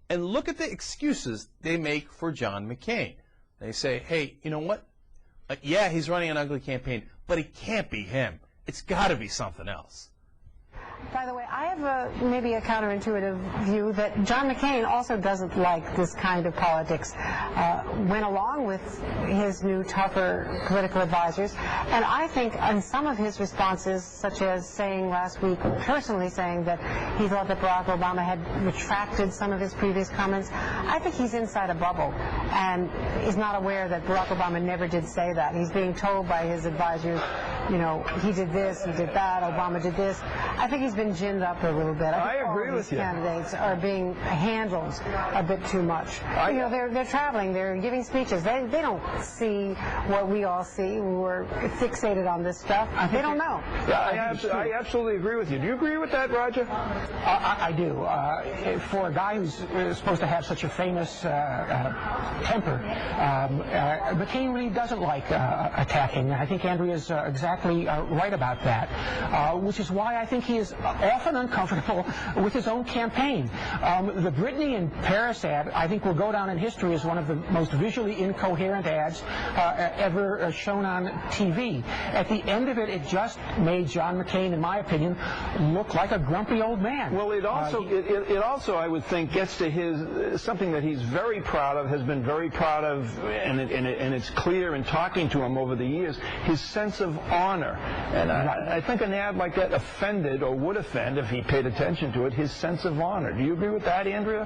And look at the excuses they make for John McCain. They say, hey, you know what? Yeah, he's running an ugly campaign, but it can't be him. It's got to be something else. By the way, I have maybe a counterintuitive view that John McCain also doesn't like this kind of politics. Went along with his new, tougher political advisors, and I think in some of his responses, such as saying last week, personally saying that he thought that Barack Obama had retracted some of his previous comments, I think he's inside a bubble and is not aware that Barack Obama never did say that. He's being told by his advisors, you know, he did this, he did that, Obama did this. I think he's been ginned up a little bit. I agree with you. Candidates are being handled a bit too much. You know, they're traveling, they're giving speeches. They don't see what we all see. We're fixated on this stuff. They don't know. Yeah, I absolutely agree with you. Do you agree with that, Roger? I do. For a guy who's supposed to have such a famous temper, McCain really doesn't like attacking. I think Andrea's exactly right about that, which is why I think he is often uncomfortable with his own campaign. The Britney and Paris ad, I think, will go down in history as one of the most visually incoherent ads ever shown on TV. At the end of it, it just made John McCain, in my opinion, look like a grumpy old man. Well, it also, I would think, gets to his something that he's very proud of, has been very proud of, and it's clear in talking to him over the years, his sense of honor. And I think an ad like that offended, or would offend if he paid attention to it, his sense of honor. Do you agree with that, Andrea?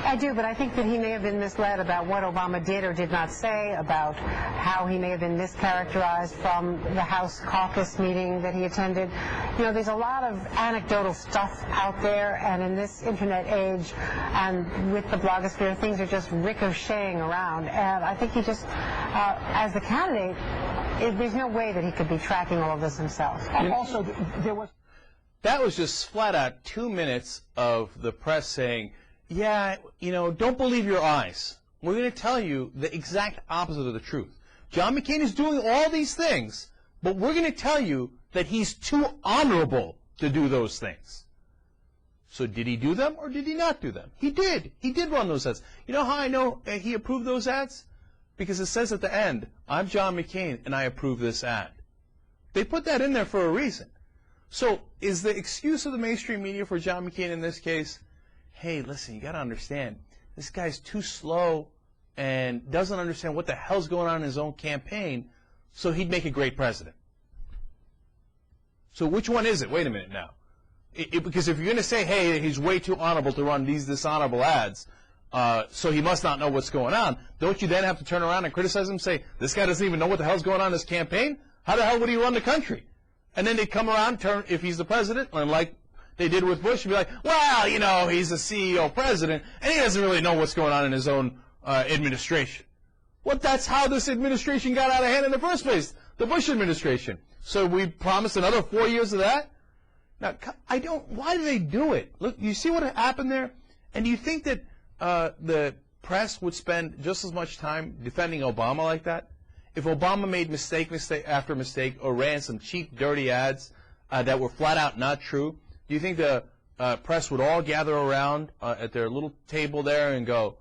I do, but I think that he may have been misled about what Obama did or did not say, about how he may have been mischaracterized from the House caucus meeting that he attended. You know, there's a lot of anecdotal stuff out there, and in this internet age and with the blogosphere, things are just ricocheting around. And I think he just, as the candidate, there's no way that he could be tracking all of this himself. Also, That was just flat out 2 minutes of the press saying, yeah, you know, don't believe your eyes. We're going to tell you the exact opposite of the truth. John McCain is doing all these things, but we're going to tell you that he's too honorable to do those things. So did he do them or did he not do them? He did. He did run those ads. You know how I know he approved those ads? Because it says at the end, I'm John McCain and I approve this ad. They put that in there for a reason. So is the excuse of the mainstream media for John McCain in this case, hey, listen, you got to understand, this guy's too slow and doesn't understand what the hell's going on in his own campaign, so he'd make a great president. So which one is it? Wait a minute now. Because if you're going to say, hey, he's way too honorable to run these dishonorable ads, so he must not know what's going on, don't you then have to turn around and criticize him and say, this guy doesn't even know what the hell's going on in his campaign? How the hell would he run the country? And then they come around, if he's the president, and like they did with Bush, and be like, well, you know, he's a CEO president, and he doesn't really know what's going on in his own administration. Well, that's how this administration got out of hand in the first place, the Bush administration. So we promised another 4 years of that? Now, why do they do it? Look, you see what happened there? And do you think that the press would spend just as much time defending Obama like that? If Obama made mistake after mistake or ran some cheap, dirty ads that were flat out not true, do you think the press would all gather around at their little table there and go,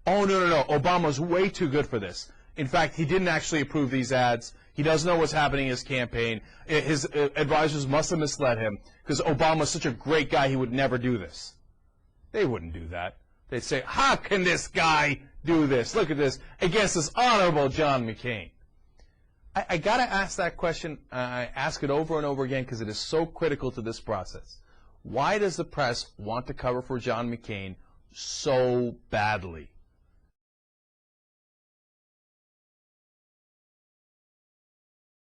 oh, no, Obama's way too good for this. In fact, he didn't actually approve these ads. He doesn't know what's happening in his campaign. His advisors must have misled him because Obama's such a great guy, he would never do this. They wouldn't do that. They'd say, how can this guy do this? Look at this, against this honorable John McCain. I got to ask that question. I ask it over and over again because it is so critical to this process. Why does the press want to cover for John McCain so badly?